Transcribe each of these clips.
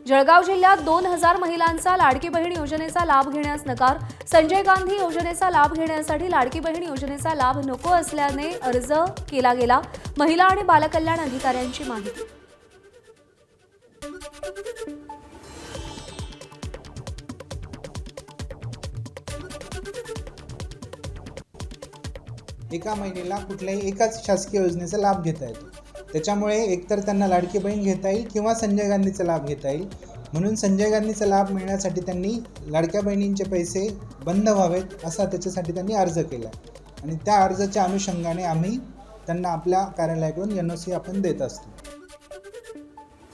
जळगाव जिल्ह्यात 2000 महिलांचा लाडकी बहीण योजनेचा लाभ घेण्यास नकार। संजय गांधी योजनेचा लाभ घेण्यासाठी लाडकी बहीण योजनेचा लाभ नको असल्याने अर्ज केला गेला। महिला आणि बालकल्याण अधिकाऱ्यांची माहिती। एका महिलेला कुठल्याही एकाच शासकीय योजनेचा लाभ घेता येतो। त्याच्यामुळे एकतर त्यांना लाडकी बहीण घेता येईल किंवा संजय गांधीचा लाभ घेता येईल। म्हणून संजय गांधीचा लाभ मिळण्यासाठी त्यांनी लाडक्या बहिणींचे पैसे बंद व्हावेत असा त्याच्यासाठी त्यांनी अर्ज केला आणि त्या अर्जाच्या अनुषंगाने आम्ही त्यांना आपल्या कार्यालयाकडून NOC आपण देत असतो।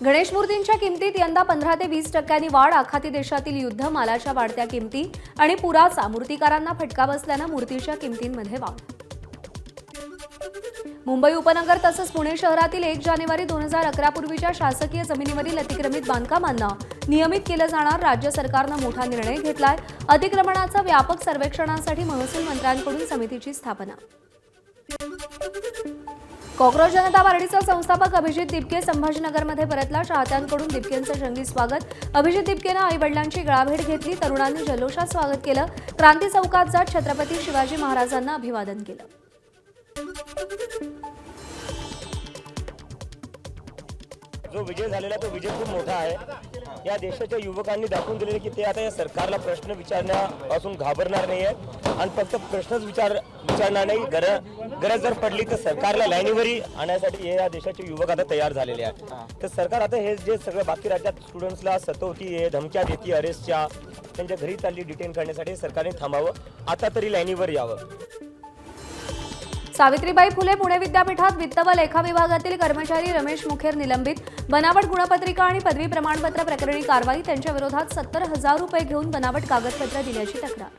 गणेश मूर्तींच्या किमतीत यंदा 15 ते 20% वाढ। आखाती देशातील युद्ध, मालाच्या वाढत्या किमती आणि पुराचा मूर्तिकारांना फटका बसल्याने मूर्तीच्या किमतींमध्ये वाढ। मुंबई उपनगर तसंच पुणे शहरातील 1 जानेवारी 2011 पूर्वीच्या शासकीय जमिनीवरील अतिक्रमित बांधकामांना नियमित केलं जाणार। राज्य सरकारनं मोठा निर्णय घेतलाय। अतिक्रमणाचं व्यापक सर्वेक्षणासाठी महसूल मंत्र्यांकडून समितीची स्थापना। कॉक्रोच जनता पार्टीचा संस्थापक अभिजित दिपके संभाजीनगरमध्ये परतला। चाहत्यांकडून दिपकेंचं जंगी स्वागत। अभिजित दिपकेनं आई-वडिलांची गळाभेट घेतली। तरुणांनी जल्लोषात स्वागत केलं। क्रांती चौकात जात छत्रपती शिवाजी महाराजांना अभिवादन केलं। जो विजय झालेला तो विजय खूप मोठा आहे। या देशाच्या युवकांनी दाखवून दिले की ते आता या सरकारला प्रश्न विचारण्यापासून घाबरणार नाही आहेत आणि फक्त प्रश्नच विचारणार नाही, गरज जर पडली तर सरकारला लाईनीवरी आणण्यासाठी या देशाचे युवक आता तयार झालेले आहेत। तर सरकार आता हे जे सगळं बाकी राज्यात स्टुडंट्सला सतवती, धमक्या देते अरेस्टच्या, त्यांच्या घरी चालली डिटेन करण्यासाठी सरकारने थांबावं, आता तरी लाईनीवर यावं। सावित्रीबाई फुले पुणे विद्यापीठात वित्त व लेखा विभागातील कर्मचारी रमेश मुखेर निलंबित। बनावट गुणपत्रिका आणि पदवी प्रमाणपत्र प्रकरणी कारवाई। त्यांच्या विरोधात 70,000 रुपये घेऊन बनावट कागदपत्र दिल्याची तक्रार।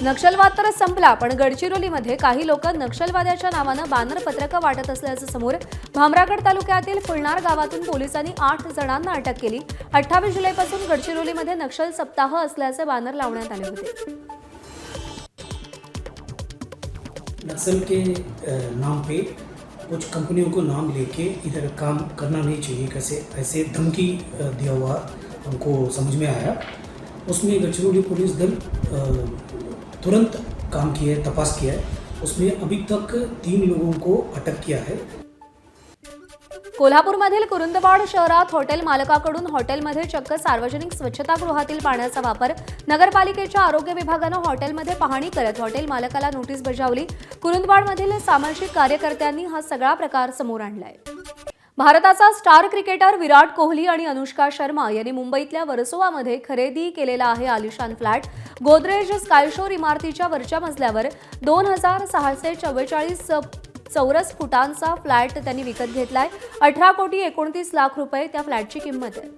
नक्षलवाद तर संपला, पण गडचिरोलीमध्ये काही लोक नक्षलवाद्याच्या नावानं बॅनर पत्रकं वाटत असल्याचं समोर। भामरागड तालुक्यातील फुलनार गावातून पोलिसांनी 8 जणांना अटक केली। 28 जुलैपासून गडचिरोलीमध्ये नक्षल सप्ताह असल्याचे बॅनर लावण्यात आले होते। नक्सल के नाम पे कुछ कंपनियों को नाम लेके इधर काम करना नहीं चाहिए, कैसे ऐसे धमकी दिया हुआ हमको समझ में आया। उसमें गडचिरोली पुलिस दल तुरंत काम किया है, तपास किया है। उसमें अभी तक 3 लोगों को अटक किया है। कोल्हापूरमधील कुरुंदवाड शहरात हॉटेल मालकाकडून हॉटेलमध्ये चक्क सार्वजनिक स्वच्छतागृहातील पाण्याचा वापर। नगरपालिकेच्या आरोग्य विभागानं हॉटेलमध्ये पाहणी करत हॉटेल मालकाला नोटीस बजावली। कुरुंदवाडमधील सामाजिक कार्यकर्त्यांनी हा सगळा प्रकार समोर आणलाय। भारताचा स्टार क्रिकेटर विराट कोहली आणि अनुष्का शर्मा यांनी मुंबईतल्या वर्सोवामध्ये खरेदी केलेला आहे आलिशान फ्लॅट। गोदरेज स्कायशोर इमारतीच्या वरच्या मजल्यावर 2644 चौरस फुटांचा फ्लॅट त्यांनी विकत घेतलाय। 18,29,00,000 रुपये त्या फ्लॅटची किंमत आहे।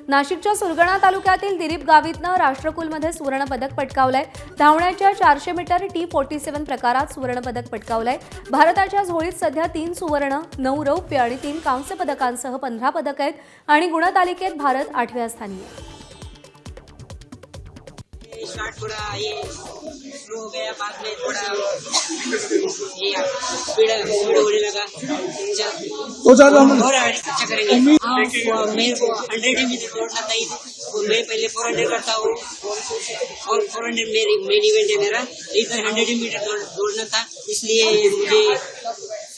नाशिकच्या सुरगाणा तालुक्यातील दिलीप गावितनं राष्ट्रकुलमध्ये सुवर्ण पदक पटकावलंय। धावण्याच्या 400 मीटर T47 प्रकारात सुवर्ण पदक पटकावलंय। भारताच्या झोळीत सध्या 3 सुवर्ण, 9 रौप्य आणि 3 कांस्य पदकांसह 15 पदक आहेत आणि गुणतालिकेत भारत 8व्या स्थानी आहे। स्टार्ट थोड़ा ये स्लो हो गया, बाद में थोड़ा ये स्पीड होने लगा। और अच्छा करेंगे। मेरे को 100 मीटर दौड़ना था, मैं पहले 400 करता हूँ और 400 मेन इवेंट है मेरा। इधर 100 मीटर दौड़ना था, इसलिए मुझे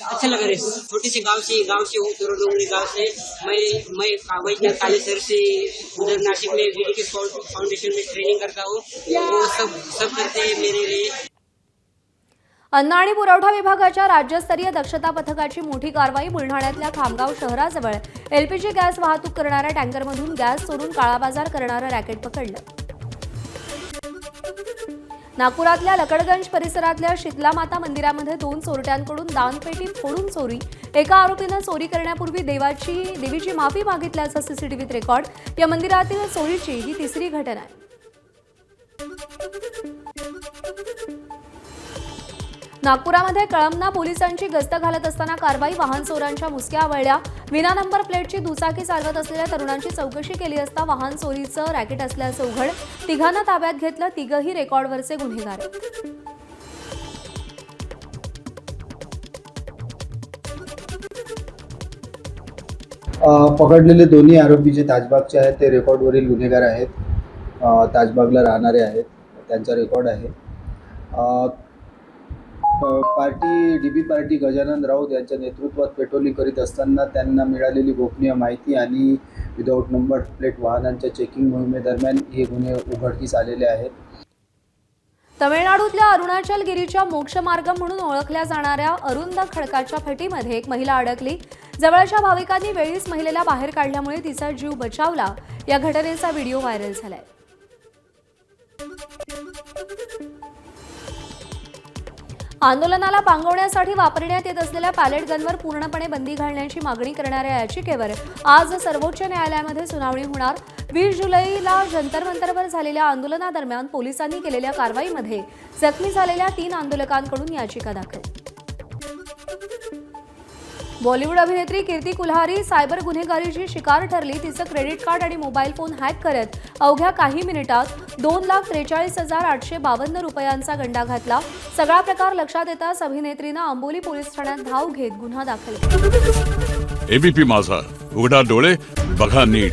अच्छा लगा रहे। छोटे से गांव से हूँ, डोंगरी गांव से। मैं वैद्यनाथ काले सर से उधर नासिक में VDK फाउंडेशन में ट्रेनिंग करता हूँ। वो सब करते हैं मेरे लिए। अन्न आणि पुरवठा विभागाच्या राज्यस्तरीय दक्षता पथकाची मोठी कारवाई। बुलढाण्यातल्या खामगाव शहराजवळ LPG गॅस वाहतूक करणाऱ्या टँकरमधून गॅस चोरून काळाबाजार करणारं रॅकेट पकडलं। नागपुरातल्या लकडगंज परिसरातल्या शीतला माता मंदिरामध्ये 2 चोरट्यांकडून दानपेटी फोडून चोरी। एका आरोपीनं चोरी करण्यापूर्वी देवीची माफी मागितल्याचा CCTVत रेकॉर्ड। या मंदिरातील चोरीची ही 3री घटना आहे। नागपुरामध्ये कळमना पोलिसांची गस्त घालत असताना कारवाई। वाहन चोरांच्या मुसक्या आवळल्या। विना नंबर प्लेटची दुचाकी चालवत असलेल्या तरुणांची चौकशी केली असता वाहन चोरीचं रॅकेट असल्याचं उघड। तिघांना ताब्यात घेतलं। तिघही रेकॉर्डवरचे गुन्हेगार आहेत। पकडलेले दोन्ही आरोपी जे ताजबागचे आहेत ते रेकॉर्डवरील गुन्हेगार आहेत. ताजबागला राहणारे आहेत, त्यांचा रेकॉर्ड आहे. Party DB party Gajanan Raut यांच्या नेतृत्वात पेट्रोलिंग करीत असताना त्यांना मिळालेली गोपनीय माहिती आणि विदाऊट नंबर प्लेट वाहनांच्या चेकिंग मोहिमेदरम्यान हे गुन्हे उघडकीस आलेले आहेत. तमिळनाडूतल्या अरुणाचलगिरीच्या मोक्षमार्ग म्हणून ओळखल्या जाणाऱ्या अरुंद खडकाच्या फटीमध्ये एक महिला अडकली. जवळच्या भाविकांनी वेळीच महिलेला बाहेर काढल्यामुळे तिचा जीव बचावला. या घटनेचा व्हिडिओ व्हायरल झालाय. आंदोलनाला पांगवण्यासाठी वापरण्यात येत असलेल्या पॅलेट गनवर पूर्णपणे बंदी घालण्याची मागणी करणाऱ्या याचिकेवर आज सर्वोच्च न्यायालयामध्ये सुनावणी होणार. 20 जुलैला जंतर मंतरवर झालेल्या आंदोलनादरम्यान पोलिसांनी केलेल्या कारवाईमध्ये जखमी झालेल्या 3 आंदोलकांकडून याचिका दाखल. बॉलिवूड अभिनेत्री कीर्ती कुल्हारी सायबर गुन्हेगारीची शिकार ठरली. तिचं क्रेडिट कार्ड आणि मोबाईल फोन हॅक करत अवघ्या काही मिनिटात 2,43,852 रुपयांचा गंडा घातला. सगळा प्रकार लक्षात येताच अभिनेत्रीनं आंबोली पोलीस ठाण्यात धाव घेत गुन्हा दाखल केला. ABP माझा, उघडा डोळे बघा नीट.